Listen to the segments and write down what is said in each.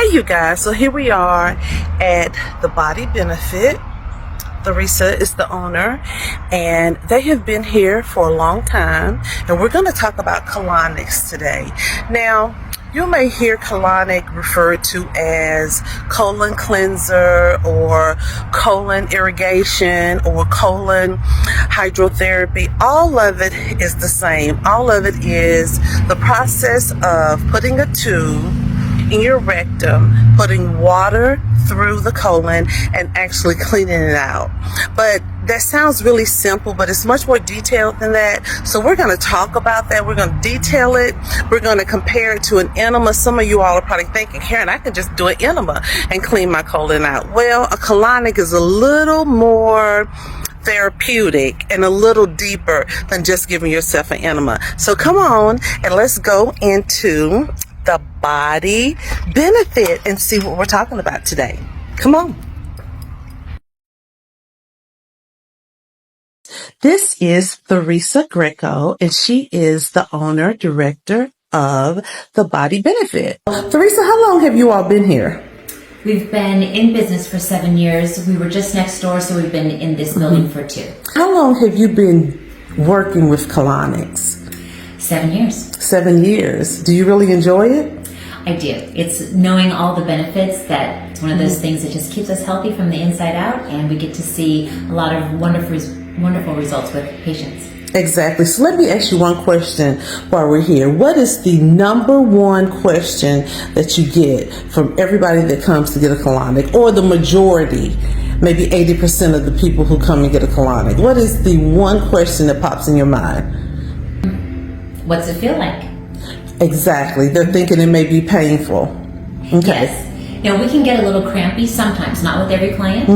Hey you guys, so here we are at the Body Benefit. Larissa is the owner and they have been here for a long time, and we're going to talk about colonics today. Now, you may hear colonic referred to as colon cleanser or colon irrigation or colon hydrotherapy. All of it is the same. All of it is the process of putting a tube in your rectum, putting water through the colon and actually cleaning it out. But that sounds really simple, but it's much more detailed than that. So we're going to talk about that. We're going to detail it. We're going to compare it to an enema. Some of you all are probably thinking, Karen, I can just do an enema and clean my colon out. Well, a colonic is a little more therapeutic and a little deeper than just giving yourself an enema. So come on and let's go into the Body Benefit and see what we're talking about today. Come on. This is Larissa Greco, and she is the owner, director of the Body Benefit. Larissa, how long have you all been here? We've been in business for 7 years. We were just next door, so we've been in this building for 2. How long have you been working with colonics? 7 years. 7 years. Do you really enjoy it? I do. It's knowing all the benefits that it's one of those things that just keeps us healthy from the inside out, and we get to see a lot of wonderful results with patients. Exactly. So let me ask you one question while we're here. What is the number one question that you get from everybody that comes to get a colonic, or the majority, maybe 80% of the people who come and get a colonic? What is the one question that pops in your mind? What's it feel like? Exactly. They're thinking it may be painful. Okay. Yes. You know, we can get a little crampy sometimes, not with every client.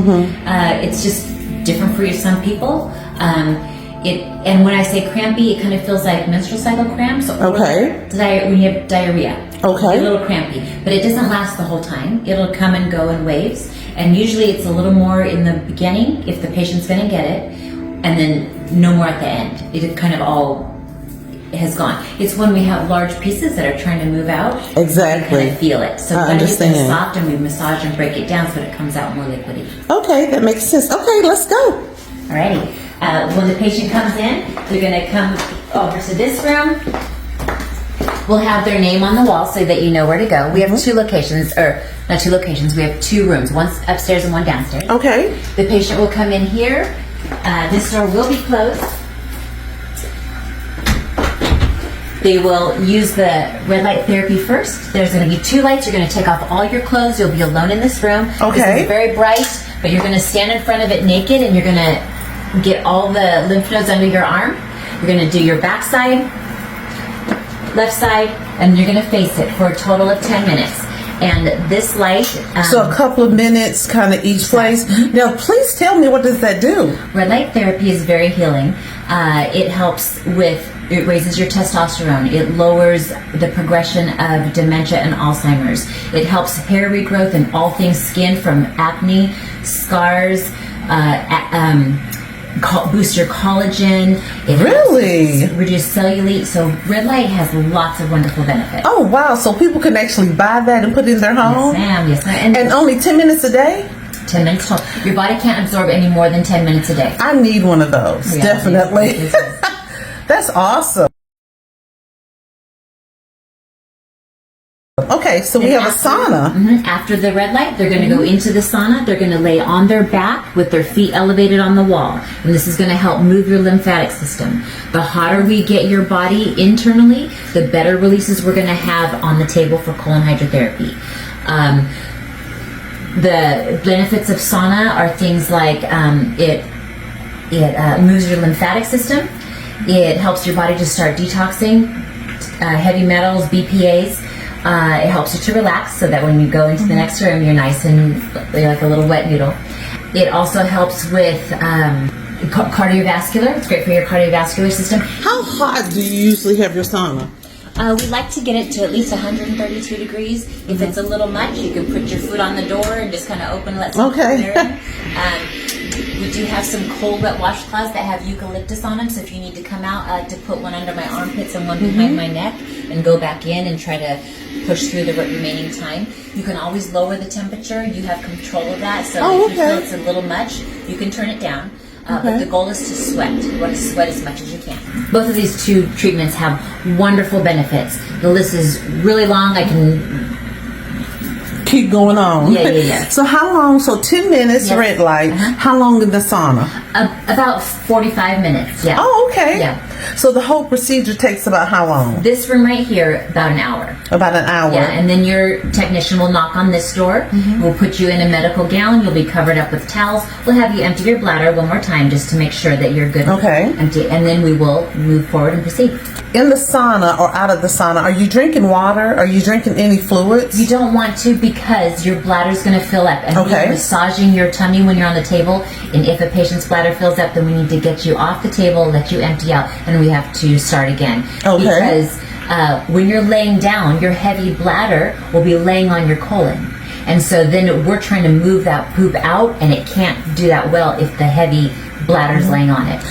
It's just different for some people. And when I say crampy, it kind of feels like menstrual cycle cramps. Okay. When you have diarrhea. Okay. A little crampy, but it doesn't last the whole time. It'll come and go in waves, and usually it's a little more in the beginning if the patient's going to get it, and then no more at the end. It kind of all has gone. It's when we have large pieces that are trying to move out. Exactly. We kind of feel it. So I understand. It's soft, and we massage and break it down so that it comes out more liquidy. Okay, that makes sense. Okay, let's go. Alrighty. When the patient comes in, they're going to come over to this room. We'll have their name on the wall so that you know where to go. We have 2 locations, or not 2 locations, we have 2 rooms, one upstairs and one downstairs. Okay. The patient will come in here. This door will be closed. They will use the red light therapy first. There's going to be 2 lights. You're going to take off all your clothes. You'll be alone in this room. Okay. This is very bright, but you're going to stand in front of it naked, and you're going to get all the lymph nodes under your arm. You're going to do your back side, left side, and you're going to face it for a total of 10 minutes. And this light... so a couple of minutes kind of each place. Now, please tell me, what does that do? Red light therapy is very healing. It helps with... It raises your testosterone. It lowers the progression of dementia and Alzheimer's. It helps hair regrowth and all things skin, from acne, scars, boost your collagen. It Really? Reduce cellulite. So red light has lots of wonderful benefits. Oh, wow. So people can actually buy that and put it in their home? Yes, ma'am. Yes, ma'am. And only 10 minutes a day? 10 minutes total. Your body can't absorb any more than 10 minutes a day. I need one of those. Yeah, definitely. yes. That's awesome. Okay, so we have a sauna. After the red light, they're going to go into the sauna. They're going to lay on their back with their feet elevated on the wall. And this is going to help move your lymphatic system. The hotter we get your body internally, the better releases we're going to have on the table for colon hydrotherapy. The benefits of sauna are things like it moves your lymphatic system. It helps your body to start detoxing heavy metals, BPAs. It helps you to relax so that when you go into the next room, you're nice and you're like a little wet noodle. It also helps with cardiovascular. It's great for your cardiovascular system. How hot do you usually have your sauna? We like to get it to at least 132 degrees. If it's a little much, you can put your foot on the door and just kind of open and let some Okay. air in. We do have some cold wet washcloths that have eucalyptus on them, so if you need to come out, I like to put one under my armpits and one behind my neck and go back in and try to push through the remaining time. You can always lower the temperature. You have control of that, so if you feel it's a little much, you can turn it down. But the goal is to sweat. You want to sweat as much as you can. Both of these two treatments have wonderful benefits. The list is really long. I can keep going on. Yeah. So how long? So 10 minutes red light. How long in the sauna? About 45 minutes. Yeah. Oh, okay. Yeah. So the whole procedure takes about how long? This room right here, about an hour. About an hour. Yeah, and then your technician will knock on this door. We'll put you in a medical gown. You'll be covered up with towels. We'll have you empty your bladder one more time just to make sure that you're good. Okay. Empty, and then we will move forward and proceed. In the sauna or out of the sauna, are you drinking water? Are you drinking any fluids? You don't want to because your bladder's going to fill up. And we're massaging your tummy when you're on the table. And if a patient's bladder fills up, then we need to get you off the table, let you empty out, and we have to start again. Okay. Because when you're laying down, your heavy bladder will be laying on your colon. And so then we're trying to move that poop out, and it can't do that well if the heavy bladder's laying on it.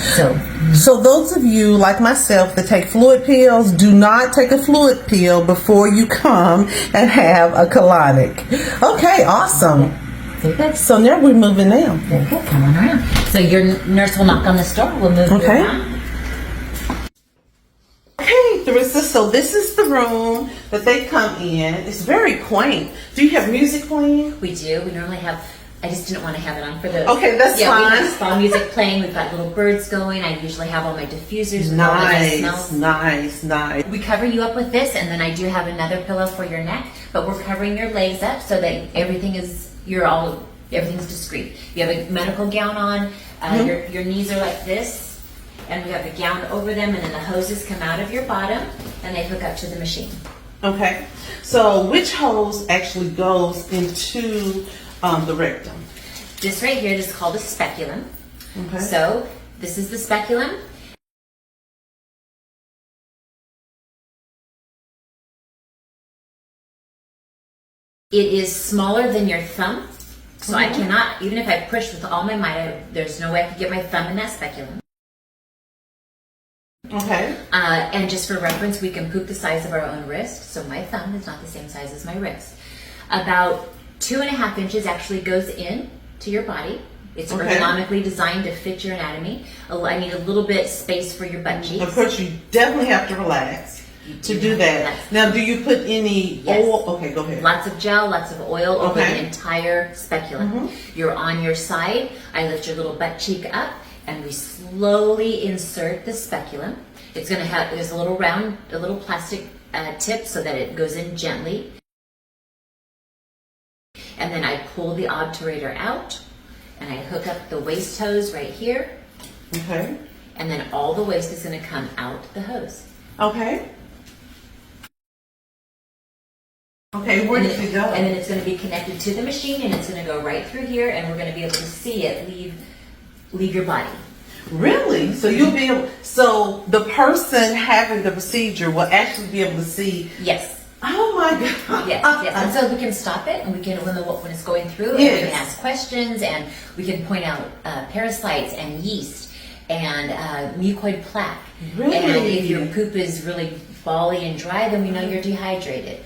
So those of you like myself that take fluid pills, do not take a fluid pill before you come and have a colonic. Okay, awesome. Very good. So now we're moving now. Very good. Come on around. So your nurse will knock on this door. We'll move you around. Okay, Theresa, so this is the room that they come in. It's very quaint. Do you have music playing? We do. We normally have, I just didn't want to have it on for the... Okay, that's fine. We have spa music playing. We've got little birds going. I usually have all my diffusers. Nice. We cover you up with this, and then I do have another pillow for your neck, but we're covering your legs up so that everything's discreet. You have a medical gown on. Your knees are like this. And we have the gown over them, and then the hoses come out of your bottom, and they hook up to the machine. Okay. So which hose actually goes into the rectum? This right here, this is called a speculum. Okay. So this is the speculum. It is smaller than your thumb. So I cannot, even if I push with all my might, there's no way I could get my thumb in that speculum. Okay. And just for reference, we can poop the size of our own wrist. So my thumb is not the same size as my wrist. About 2.5 inches actually goes in to your body. It's ergonomically designed to fit your anatomy. I need a little bit space for your butt cheeks. Of course, you definitely have to relax to do that. Now, do you put any oil? Okay, go ahead. Lots of gel, lots of oil over the entire speculum. You're on your side. I lift your little butt cheek up, and we slowly insert the speculum. It's going to have, there's a little plastic tip so that it goes in gently. And then I pull the obturator out, and I hook up the waist hose right here. Okay. And then all the waste is going to come out the hose. Okay. Okay, where does it go? And then it's going to be connected to the machine, and it's going to go right through here, and we're going to be able to see it leave your body. Really? So you'll be able, so the person having the procedure will actually be able to see. Yes. Oh my God. Yes. And so we can stop it, and we can, when it's going through, and we can ask questions, and we can point out parasites and yeast and mucoid plaque. Really? And if your poop is really bally and dry, then we know you're dehydrated.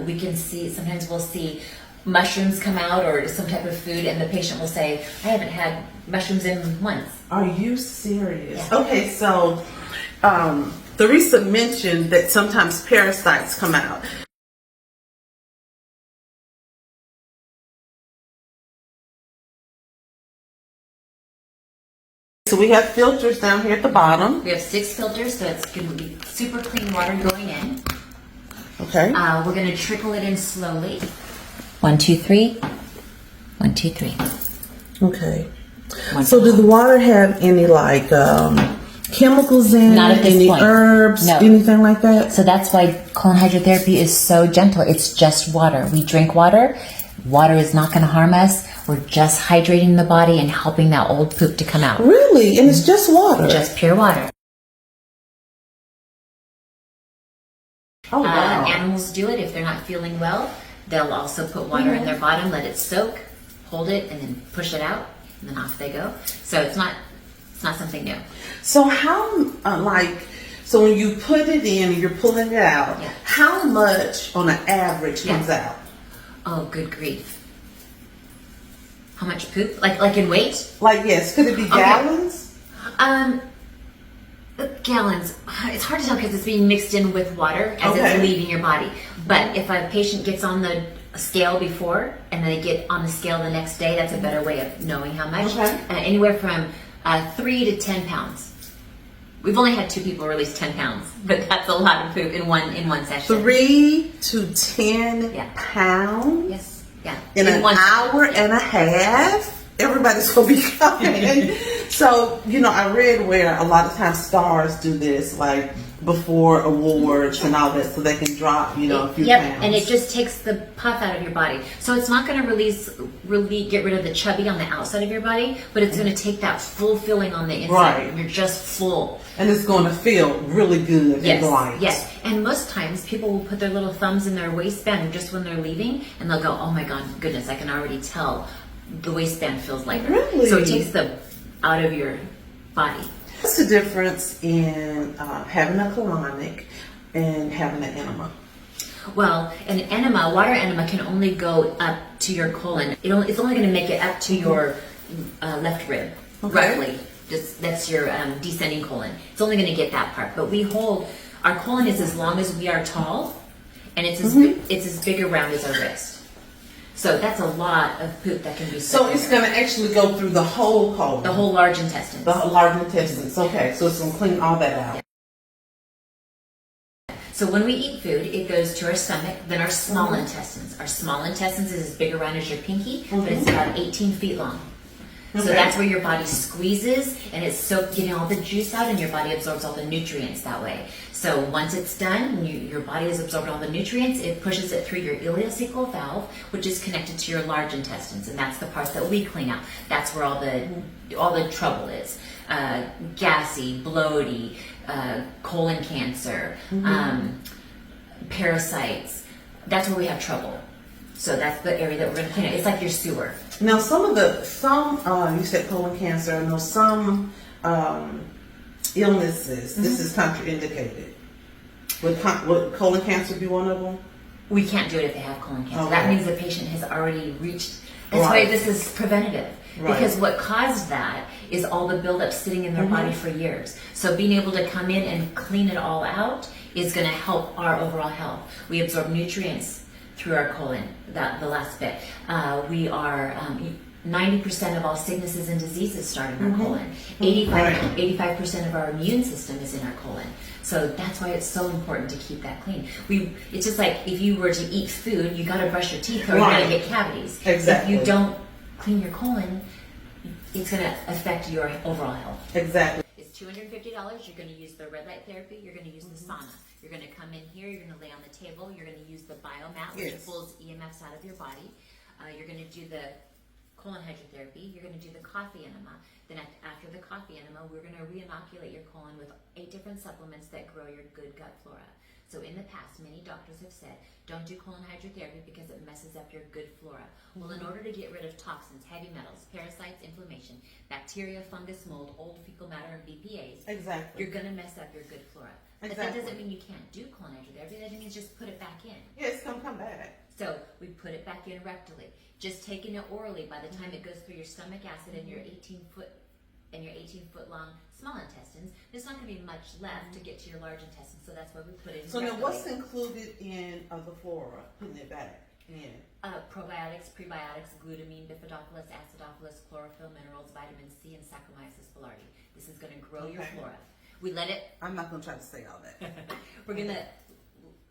We can see, sometimes we'll see mushrooms come out or some type of food, and the patient will say, I haven't had mushrooms in months. Are you serious? Yeah. Okay, so Theresa mentioned that sometimes parasites come out. So we have filters down here at the bottom. We have 6 filters, so it's going to be super clean water going in. Okay. We're going to trickle it in slowly. 1, 2, 3. 1, 2, 3. Okay. So does the water have any like chemicals in Not it? at this Any point. herbs? No. Anything like that? So that's why colon hydrotherapy is so gentle. It's just water. We drink water. Water is not going to harm us. We're just hydrating the body and helping that old poop to come out. Really? And it's just water? Just pure water. Oh, wow. Animals do it if they're not feeling well. They'll also put water in their bottom, let it soak, hold it, and then push it out. and then off they go. So it's not something new. So how, so when you put it in and you're pulling it out, Yeah. how much on an average comes Yeah. out? Oh, good grief. How much poop? Like in weight? Like, yes, could it be gallons? Gallons. It's hard to tell because it's being mixed in with water as it's leaving your body. But if a patient gets on the scale before and then they get on the scale the next day, that's a better way of knowing how much. Okay. Anywhere from 3 to 10 pounds. We've only had 2 people release 10 pounds, but that's a lot of poop in one session. 3 to 10 pounds? Yes. Yeah. In an hour and a half? Everybody's going to be coming. So, I read where a lot of times stars do this, like before awards and all that, so they can drop, a few pounds. And it just takes the puff out of your body. So it's not going to really get rid of the chubby on the outside of your body, but it's going to take that full filling on the inside. Right. You're just full. And it's going to feel really good and light. Yes. And most times people will put their little thumbs in their waistband just when they're leaving, and they'll go, oh my goodness, I can already tell the waistband feels lighter. Really? So it takes the out of your body. What's the difference in having a colonic and having an enema? Well, an enema, water enema, can only go up to your colon. It's only going to make it up to your left rib, roughly. That's your descending colon. It's only going to get that part. But our colon is as long as we are tall, and it's as big around as our wrist. So that's a lot of poop that can be So it's going to actually go through the whole colon? The whole large intestines. The large intestines, okay. So it's going to clean all that out. Yeah. So when we eat food, it goes to our stomach, then our small intestines. Our small intestines is as big around as your pinky, but it's about 18 feet long. So that's where your body squeezes and it's getting all the juice out, and your body absorbs all the nutrients that way. So once it's done, your body has absorbed all the nutrients, it pushes it through your ileocecal valve, which is connected to your large intestines, and that's the part that we clean out. That's where all the trouble is. Gassy, bloaty, colon cancer, parasites. That's where we have trouble. So that's the area that we're going to clean out. It's like your sewer. Now, you said colon cancer. I know some illnesses, this is contraindicated. Would colon cancer be one of them? We can't do it if they have colon cancer. Okay. That means the patient has already reached. That's why this is preventative. Right. Because what caused that is all the buildup sitting in their body for years. So being able to come in and clean it all out is going to help our overall health. We absorb nutrients through our colon, the last bit. We are 90% of all sicknesses and diseases start in our colon. 85% of our immune system is in our colon. So that's why it's so important to keep that clean. It's just like if you were to eat food, you got to brush your teeth or you're going to get cavities. Exactly. If you don't clean your colon, it's going to affect your overall health. Exactly. It's $250. You're going to use the red light therapy. You're going to use the sauna. You're going to come in here. You're going to lay on the table. You're going to use the biomat, which pulls EMFs out of your body. You're going to do the colon hydrotherapy. You're going to do the coffee enema. Then after the coffee enema, we're going to re-inoculate your colon with 8 different supplements that grow your good gut flora. So in the past, many doctors have said, don't do colon hydrotherapy because it messes up your good flora. Well, in order to get rid of toxins, heavy metals, parasites, inflammation, bacteria, fungus, mold, old fecal matter, and BPAs, you're going to mess up your good flora. But that doesn't mean you can't do colon hydrotherapy. That means just put it back in. Yeah, it's going to come back. So we put it back in rectally. Just taking it orally, by the time it goes through your stomach acid and your 18-foot long small intestines, there's not going to be much left to get to your large intestines. So that's why we put it in. So now, what's included in the flora? Putting it back in. Probiotics, prebiotics, glutamine, bifidobacillus, acidophilus, chlorophyll, minerals, vitamin C, and Saccharomyces boulardii. This is going to grow your flora. We let it. I'm not going to try to say all that. We're going to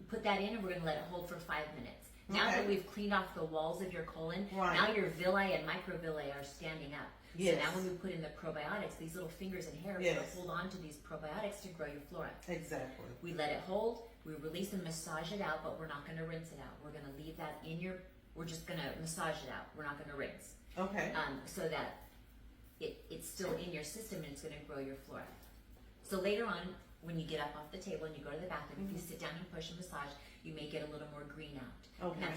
put that in, and we're going to let it hold for 5 minutes. Now that we've cleaned off the walls of your colon, now your villi and microvilli are standing up. So now when we put in the probiotics, these little fingers and hair are going to hold on to these probiotics to grow your flora. Exactly. We let it hold, we release and massage it out, but we're not going to rinse it out. We're going to leave that we're just going to massage it out. We're not going to rinse. Okay. So that it's still in your system and it's going to grow your flora. So later on, when you get up off the table and you go to the bathroom, if you sit down and push and massage, you may get a little more green out. Okay. And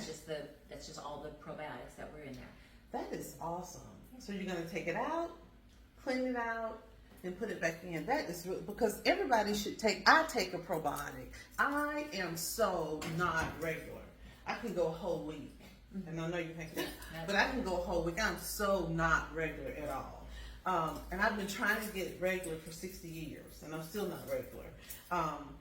that's just all the probiotics that were in there. That is awesome. So you're going to take it out, clean it out, and put it back in. That is really, because everybody should I take a probiotic. I am so not regular. I can go a whole week. And I know you think that, but I can go a whole week. I'm so not regular at all. And I've been trying to get regular for 60 years, and I'm still not regular.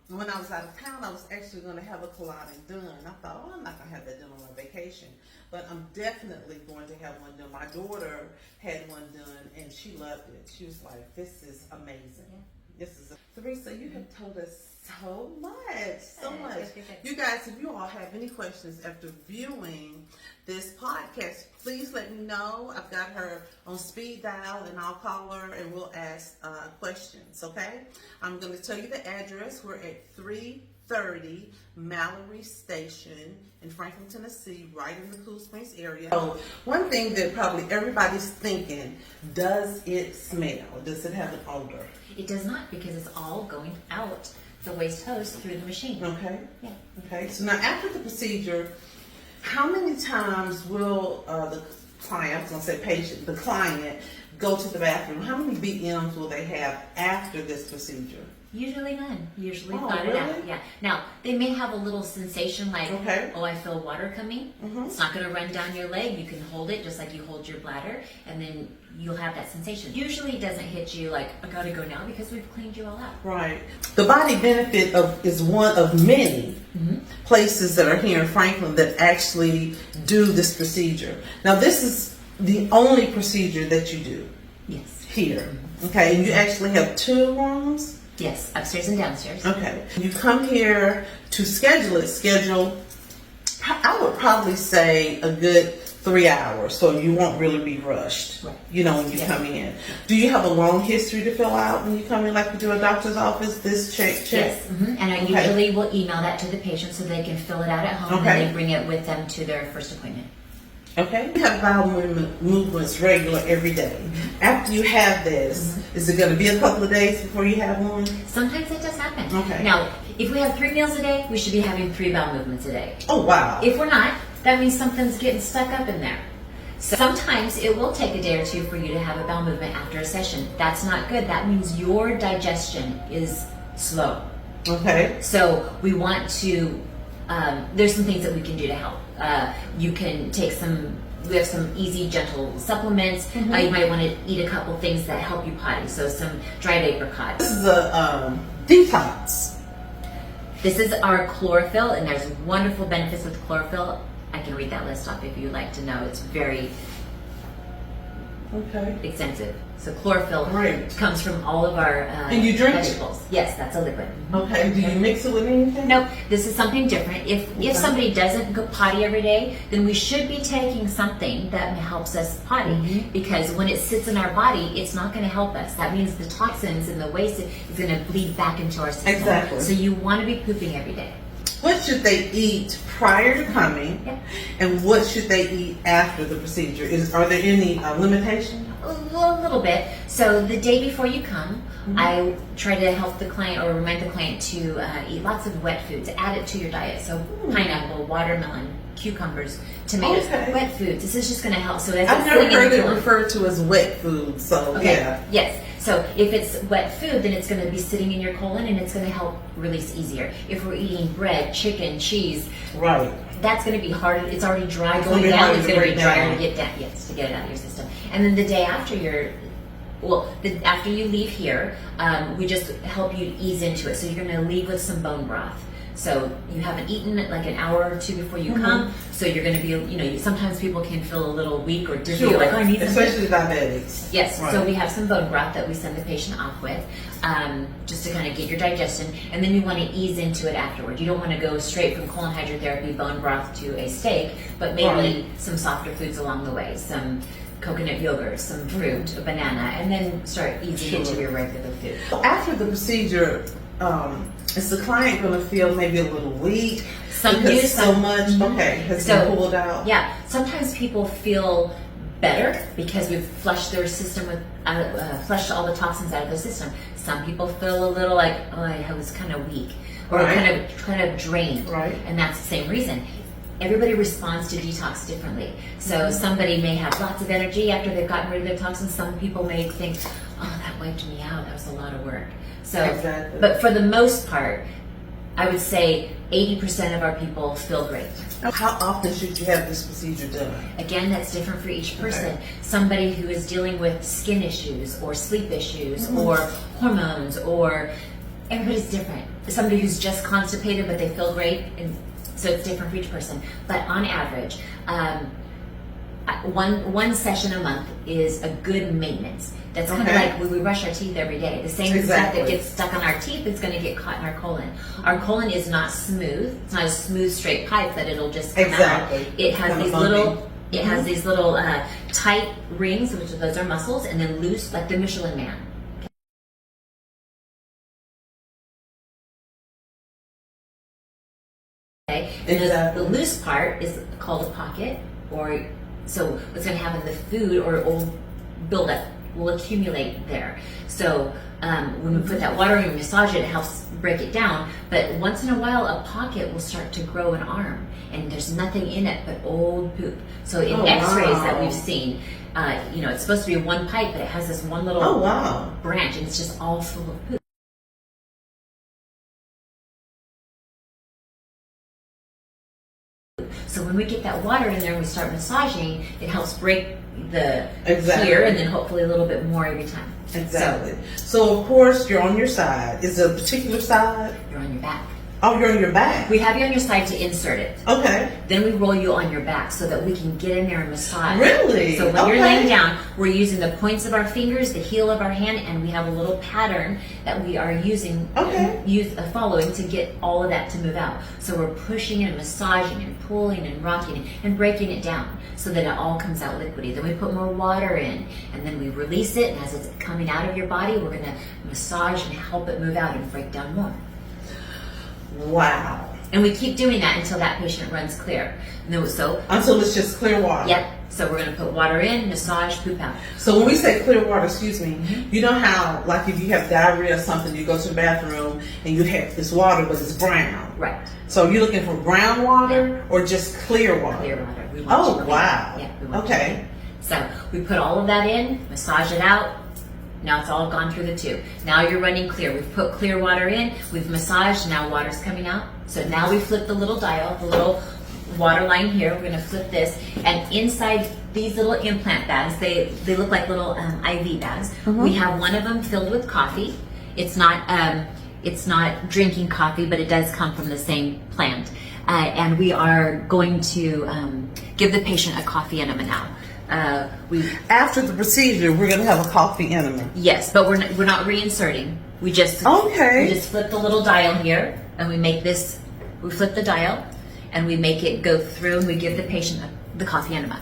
When I was out of town, I was actually going to have a colonic done. I thought, oh, I'm not going to have that done on my vacation, but I'm definitely going to have one done. My daughter had one done, and she loved it. She was like, this is amazing. Yeah. This is Theresa, you have told us so much. You guys, if you all have any questions after viewing this podcast, please let me know. I've got her on speed dial, and I'll call her and we'll ask questions, okay? I'm going to tell you the address. We're at 330 Mallory Station in Franklin, Tennessee, right in the Cool Springs area. So one thing that probably everybody's thinking, does it smell? Does it have an odor? It does not, because it's all going out the waste hose through the machine. Okay. Yeah. Okay. So now after the procedure, how many times will the client, I was going to say patient, the client, go to the bathroom? How many BMs will they have after this procedure? Usually none. Usually really? out. Yeah. Now, they may have a little sensation like, okay, oh, I feel water coming. Mm-hmm. It's not going to run down your leg. You can hold it just like you hold your bladder, and then you'll have that sensation. Usually it doesn't hit you like, I got to go now, because we've cleaned you all out. Right. The Body Benefit is one of many places that are here in Franklin that actually do this procedure. Now, this is the only procedure that you do. Yes. Here. Okay. And you actually have 2 rooms? Yes, upstairs and downstairs. Okay. You come here to schedule, I would probably say a good 3 hours, so you won't really be rushed, right, when you come in. Do you have a long history to fill out when you come in, like you do a doctor's office, this check? Yes, and I usually will email that to the patient so they can fill it out at home, and they bring it with them to their first appointment. Okay. You have bowel movements regular every day. After you have this, is it going to be a couple of days before you have one? Sometimes it does happen. Okay. Now, if we have 3 meals a day, we should be having 3 bowel movements a day. Oh, wow. If we're not, that means something's getting stuck up in there. So sometimes it will take a day or 2 for you to have a bowel movement after a session. That's not good. That means your digestion is slow. Okay. So we want to, there's some things that we can do to help. You can take we have some easy, gentle supplements. You might want to eat a couple things that help you potty. So some dried apricot. This is a detox. This is our chlorophyll, and there's wonderful benefits with chlorophyll. I can read that list off if you'd like to know. It's very extensive. So chlorophyll comes from all of our and you drink vegetables. It? Yes, that's a liquid. Okay. Do you mix it with anything? Nope. This is something different. If somebody doesn't go potty every day, then we should be taking something that helps us potty, because when it sits in our body, it's not going to help us. That means the toxins and the waste is going to bleed back into our system. Exactly. So you want to be pooping every day. What should they eat prior to coming, and what should they eat after the procedure? Are there any limitations? A little bit. So the day before you come, I try to help the client or remind the client to eat lots of wet foods. Add it to your diet. So pineapple, watermelon, cucumbers, tomatoes, wet foods. This is just going to help. So as I've never heard it referred to as wet food. So yes. So if it's wet food, then it's going to be sitting in your colon, and it's going to help release easier. If we're eating bread, chicken, cheese, that's going to be hard. It's already dry going down. It's going to be drier to get down. Yes, to get it out of your system. And then the day after after you leave here, we just help you ease into it. So you're going to leave with some bone broth. So you haven't eaten like an hour or 2 before you come. So you're going to be, sometimes people can feel a little weak or dizzy. Sure. Like, oh, I need something. Especially diabetics. Yes. So we have some bone broth that we send the patient off with, just to kind of get your digestion. And then you want to ease into it afterward. You don't want to go straight from colon hydrotherapy, bone broth to a steak, but maybe some softer foods along the way. Some coconut yogurt, some fruit, a banana, and then start easing into your regular food. After the procedure, is the client going to feel maybe a little weak? Some do, so much has been pulled out. Yeah, sometimes people feel better because we've flushed their system flushed all the toxins out of their system. Some people feel a little like, oh, I was kind of weak, or kind of drained, and that's the same reason. everybody responds to detox differently. So somebody may have lots of energy after they've gotten rid of their toxins. Some people may think, oh, that wiped me out. That was a lot of work. So, Exactly. but for the most part, I would say 80% of our people feel great. How often should you have this procedure done? Again, that's different for each person. Okay. Somebody who is dealing with skin issues or sleep issues or hormones, or everybody's different. Somebody who's just constipated but they feel great, and so it's different for each person. But on average, one session a month is a good maintenance. That's kind of like when we brush our teeth every day. The same stuff that gets stuck on our teeth is going to get caught in our colon. Our colon is not smooth. It's not a smooth, straight pipe that it'll just come out. It has these little. It has these little tight rings, which those are muscles, and then loose, like the Michelin Man. Okay, and the loose part is called a pocket, or so what's going to happen? The food or old buildup will accumulate there. So when we put that water in and massage it, it helps break it down. But once in a while, a pocket will start to grow an arm, and there's nothing in it but old poop. So in X-rays that we've seen, it's supposed to be one pipe, but it has this one little branch, and it's just all full of poop. So when we get that water in there and we start massaging, it helps break the clear, and then hopefully a little bit more every time. Exactly. So of course you're on your side. Is it a particular side? You're on your back. Oh, you're on your back. We have you on your side to insert it. Okay. Then we roll you on your back so that we can get in there and massage. Really? So when you're laying down, we're using the points of our fingers, the heel of our hand, and we have a little pattern that we are using, following to get all of that to move out. So we're pushing and massaging and pulling and rocking and breaking it down so that it all comes out liquidy. Then we put more water in, and then we release it, and as it's coming out of your body, we're going to massage and help it move out and break down more. Wow. And we keep doing that until that patient runs clear. Until it's just clear water. Yep. So we're going to put water in, massage, poop out. So when we say clear water, you know how, like if you have diarrhea or something, you go to the bathroom and you have this water, but it's brown. Right. So you're looking for brown water or just clear water? Clear water. We want wow. Yeah. So we put all of that in, massage it out. Now it's all gone through the tube. Now you're running clear. We've put clear water in, we've massaged, now water's coming out. So now we flip the little dial, the little water line here. We're gonna flip this, and inside these little implant bags, they look like little IV bags. We have one of them filled with coffee. It's not drinking coffee, but it does come from the same plant. And we are going to give the patient a coffee enema now. After the procedure, we're going to have a coffee enema. Yes, but we're not reinserting. We just flip the little dial here, and we make this. We flip the dial, and we make it go through, and we give the patient the coffee enema.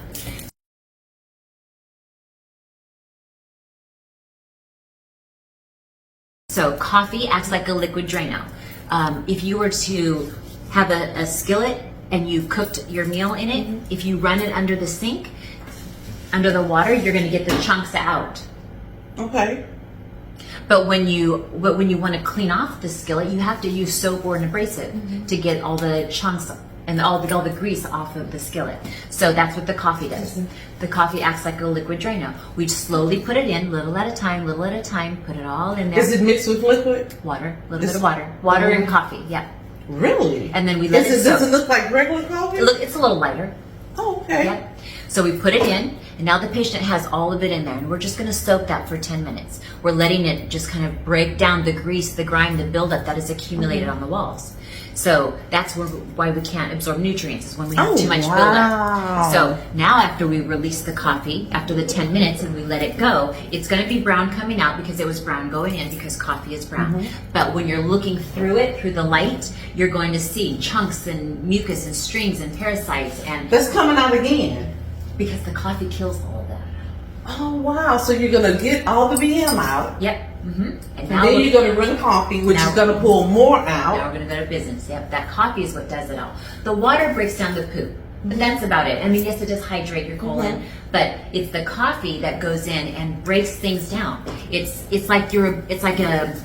So coffee acts like a liquid Drano. If you were to have a skillet and you cooked your meal in it, if you run it under the sink, under the water, you're going to get the chunks out. Okay. But when you want to clean off the skillet, you have to use soap or an abrasive to get all the chunks and all the grease off of the skillet. So that's what the coffee does. The coffee acts like a liquid Drano. We slowly put it in, little at a time, put it all in there. Is it mixed with liquid? Water, a little bit of water. Water and coffee, yeah. Really? And then we let it soak. Does it look like regular coffee? It's a little lighter. Oh, okay. Yeah. So we put it in, and now the patient has all of it in there, and we're just going to soak that for 10 minutes. We're letting it just kind of break down the grease, the grime, the buildup that is accumulated on the walls. So that's why we can't absorb nutrients, is when we have too much buildup. So now after we release the coffee, after the 10 minutes and we let it go, it's going to be brown coming out because it was brown going in because coffee is brown. But when you're looking through it, through the light, you're going to see chunks and mucus and strings and parasites. And that's coming out again. Because the coffee kills all of that. Oh, wow. So you're going to get all the BM out. Yep. And then you're going to run coffee, which is going to pull more out. Now we're going to go to business. Yep. That coffee is what does it all. The water breaks down the poop. But that's about it. I mean, yes, it does hydrate your colon, but it's the coffee that goes in and breaks things down. It's like a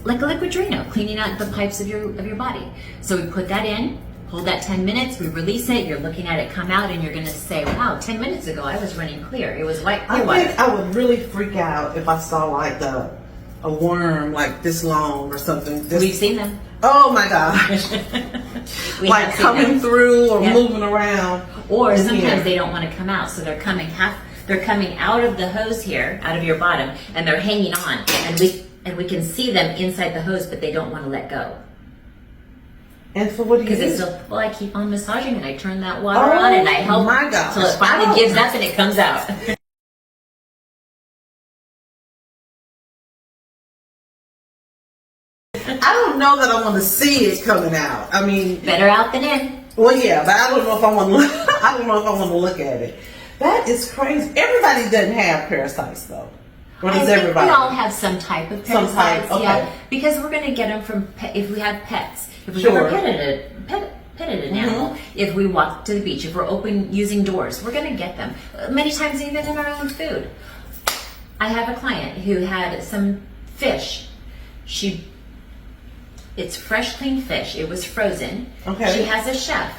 liquid Drano cleaning out the pipes of your body. So we put that in, hold that 10 minutes, we release it, you're looking at it come out, and you're going to say, wow, 10 minutes ago I was running clear. It was white clear water. I think I would really freak out if I saw like a worm like this long or something. We've seen them. Oh my gosh. Like coming through or moving around. Or sometimes they don't want to come out, so they're coming out of the hose here, out of your bottom, and they're hanging on. And we can see them inside the hose, but they don't want to let go. And for what do you do? Well, I keep on massaging and I turn that water on and I help until it finally gives up and it comes out. I don't know that I want to see it coming out. I mean, better out than in. Well, yeah, but I don't know if I want to. I don't know if I want to look at it. That is crazy. Everybody doesn't have parasites, though. Or does everybody? We all have some type of parasites. Some type, okay. Yeah, because we're going to get them from if we have pets. If we Sure. ever petted an animal, if we walk to the beach, if we're using doors, we're going to get them. Many times even in our own food. I have a client who had some fish. It's fresh, clean fish. It was frozen. Okay. She has a chef.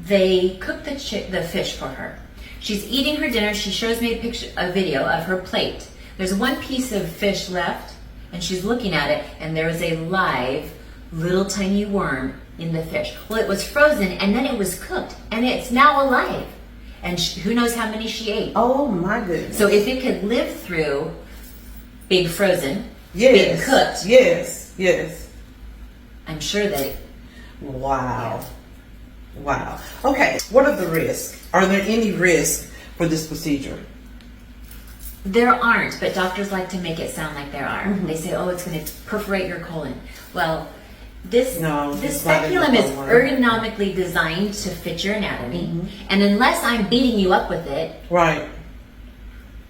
They cooked the fish for her. She's eating her dinner. She shows me a video of her plate. There's one piece of fish left, and she's looking at it, and there is a live little tiny worm in the fish. Well, it was frozen, and then it was cooked, and it's now alive. And who knows how many she ate. Oh, my goodness. So if it could live through being frozen, yes. being cooked. Yes. I'm sure that. Wow. Wow. Okay. What are the risks? Are there any risks for this procedure? There aren't, but doctors like to make it sound like there are. They say, oh, it's going to perforate your colon. Well, this speculum is ergonomically designed to fit your anatomy. And unless I'm beating you up with it, right,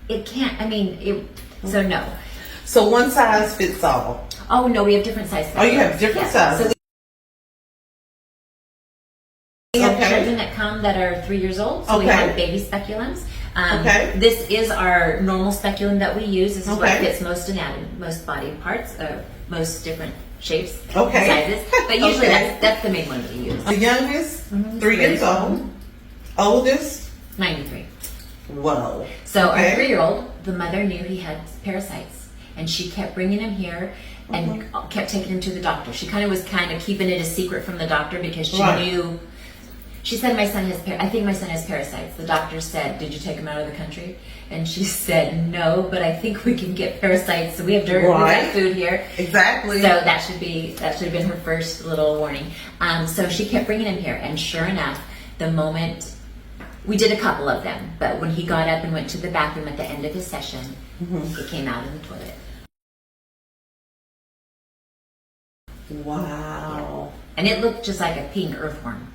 it can't, so no. So one size fits all. Oh, no, we have different sizes. Oh, you have different sizes. So we have children that come that are 3 years old, so we have baby speculums. This is our normal speculum that we use. This is what fits most anatomy, most body parts, most different shapes, sizes. But usually that's the main one we use. The youngest, 3 years old. Oldest, 93. Whoa. So our 3-year-old, the mother knew he had parasites, and she kept bringing him here and kept taking him to the doctor. She was keeping it a secret from the doctor because she knew. She said, I think my son has parasites. The doctor said, did you take him out of the country? And she said, no, but I think we can get parasites. So we have dirt, we have food here. Exactly. So that should have been her first little warning. So she kept bringing him here. And sure enough, the moment, we did a couple of them, but when he got up and went to the bathroom at the end of his session, it came out in the toilet. Wow. And it looked just like a pink earthworm.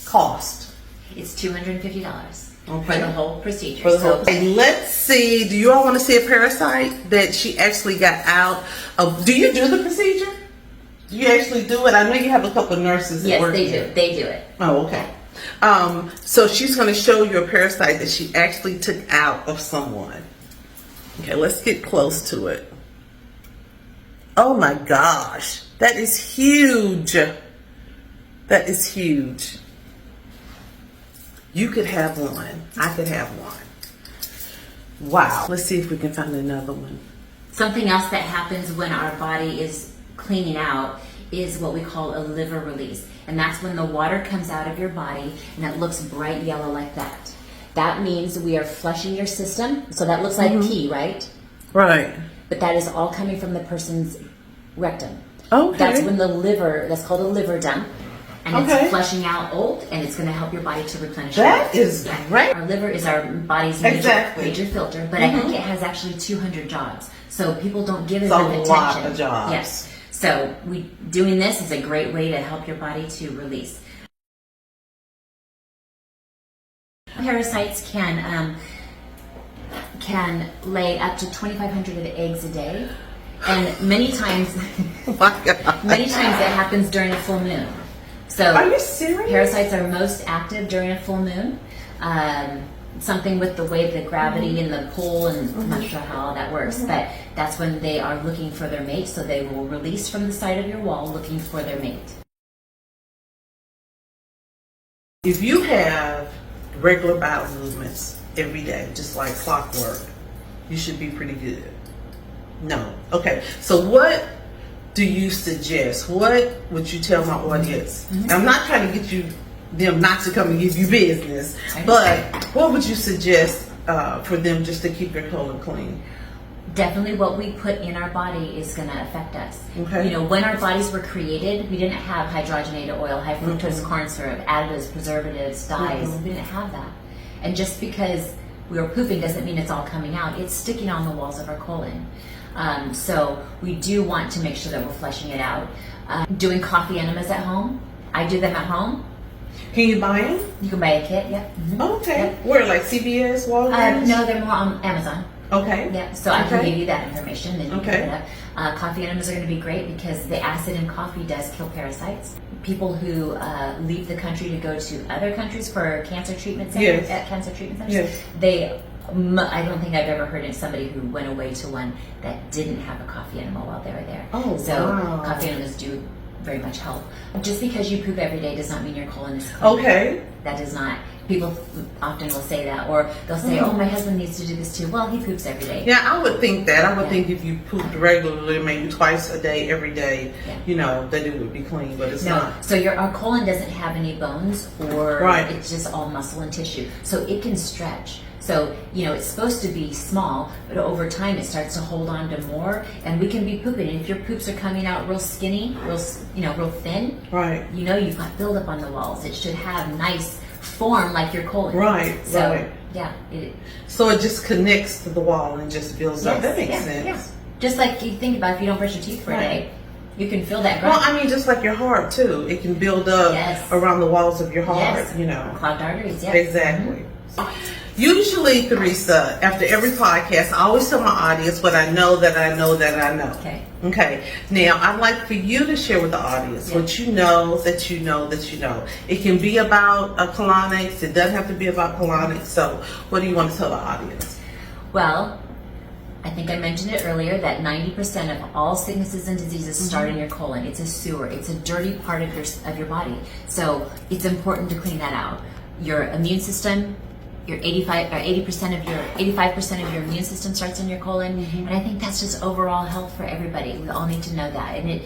Cost? It's $250 for the whole procedure. And let's see, do you all want to see a parasite that she actually got out of? Do you do the procedure? Do you actually do it? I know you have a couple of nurses that work here. Yes, they do it. Oh, okay. So she's going to show you a parasite that she actually took out of someone. Okay, let's get close to it. Oh my gosh, that is huge. That is huge. You could have one. I could have one. Wow. Let's see if we can find another one. Something else that happens when our body is cleaning out is what we call a liver release. And that's when the water comes out of your body and it looks bright yellow like that. That means we are flushing your system. So that looks like pee, right? Right. But that is all coming from the person's rectum. Okay. That's when the liver, that's called a liver dump. And it's flushing out old, and it's going to help your body to replenish. That is great. Our liver is our body's major filter, but I think it has actually 200 jobs. So people don't give it enough attention. It's a lot of jobs. Yes. So doing this is a great way to help your body to release. Parasites can lay up to 2,500 eggs a day, and many times it happens during a full moon. So are you serious? Parasites are most active during a full moon. Something with the way the gravity and the pull, and I'm not sure how all that works, but that's when they are looking for their mate, so they will release from the side of your wall looking for their mate. If you have regular bowel movements every day, just like clockwork, you should be pretty good. No. Okay. So what do you suggest? What would you tell my audience? I'm not trying to get them not to come and give you business, but what would you suggest for them just to keep their colon clean? Definitely what we put in our body is going to affect us. Okay. You know, when our bodies were created, we didn't have hydrogenated oil, high fructose corn syrup, additives, preservatives, dyes. We didn't have that. And just because we were pooping doesn't mean it's all coming out. It's sticking on the walls of our colon. So we do want to make sure that we're flushing it out. Doing coffee enemas at home. I do them at home. Can you buy them? You can buy a kit, yep. Okay. Yep. Where, like CVS, Walgreens? No, they're more on Amazon. Okay. Yeah, so I can give you that information. Then you Okay. can look it up. Coffee enemas are going to be great because the acid in coffee does kill parasites. People who leave the country to go to other countries for cancer treatment centers, Yes. cancer treatment centers, Yes. I don't think I've ever heard of somebody who went away to one that didn't have a coffee enema while they were there. Oh, so wow. coffee enemas do very much help. Just because you poop every day does not mean your colon is clean. Okay. That does not. People often will say that, or they'll say, "Oh, my husband needs to do this too." Well, he poops every day. Yeah, I would think that. I would Yeah. think if you pooped regularly, maybe twice a day, every day, Yeah. you know, that it would be clean, but it's No, not. so our colon doesn't have any bones, or Right. it's just all muscle and tissue. So it can stretch. So, you know, it's supposed to be small, but over time it starts to hold on to more, and we can be pooping. And if your poops are coming out real skinny, real thin, Right. you know you've got buildup on the walls. It should have nice form like your colon. Right, So, right. yeah. So it just connects to the wall and just builds up. That makes sense. Yeah. Just like you think about if you don't brush your teeth for a Right. day, you can feel that Well, grunt. I mean, just like your heart too. It can build up Yes. around the walls of your heart, Yes. you know. Clogged arteries, yeah. Exactly. Usually, Theresa, after every podcast, I always tell my audience what I know that I know that I know. Okay. Okay. Now, I'd like for you to share with the audience what you know that you know that you know. It can be about colonics. It doesn't have to be about colonics. So, what do you want to tell the audience? Well, I think I mentioned it earlier that 90% of all sicknesses and diseases start in your colon. It's a sewer. It's a dirty part of your body. So it's important to clean that out. Your immune system, your 85% of your immune system starts in your colon, and I think that's just overall health for everybody. We all need to know that, and it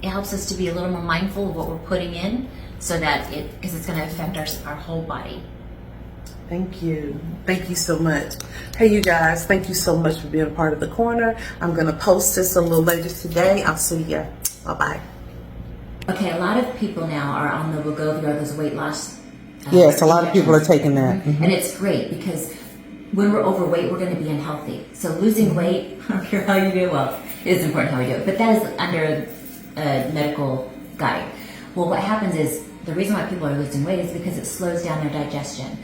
helps us to be a little more mindful of what we're putting in, so that because it's going to affect our whole body. Thank you. Thank you so much. Hey, you guys, thank you so much for being a part of the corner. I'm going to post this a little later today. I'll see you. Bye-bye. Okay, a lot of people now are on the Wegovy or those weight loss. Yes, a lot of people are taking that. And it's great because when we're overweight, we're going to be unhealthy. So losing weight, I don't care how you do it, well, it is important how we do it, but that is under a medical guide. Well, what happens is the reason why people are losing weight is because it slows down their digestion.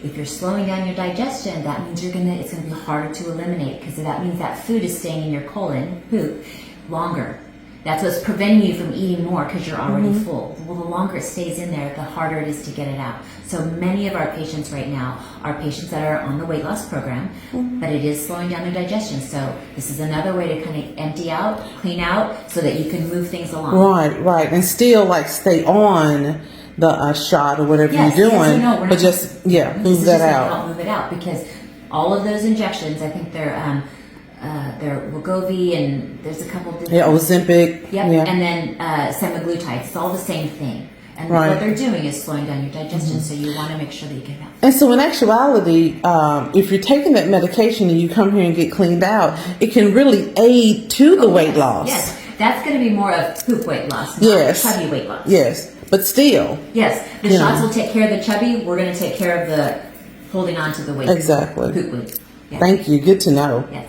If you're slowing down your digestion, that means it's going to be harder to eliminate, because that means that food is staying in your colon, poop, longer. That's what's preventing you from eating more because you're already full. Well, the longer it stays in there, the harder it is to get it out. So many of our patients right now are patients that are on the weight loss program, but it is slowing down their digestion. So this is another way to kind of empty out, clean out, so that you can move things along. Right. And still, like, stay on the shot or whatever you're doing, but just, move that out. Help move it out, because all of those injections, I think they're Wegovy, and there's a couple different. Yeah, Ozempic. Yep. Yeah. And then semaglutide. It's all the same thing. And what they're doing is slowing down your digestion, so you want to make sure that you get it out. And so in actuality, if you're taking that medication and you come here and get cleaned out, it can really aid to the weight loss. Yes. That's going to be more of poop weight loss, not Yes. chubby weight loss. Yes. But still. Yes. The shots will take care of the chubby. We're going to take care of the holding on to the weight. Exactly. Poop weight. Yeah. Thank you. Good to know. Yes.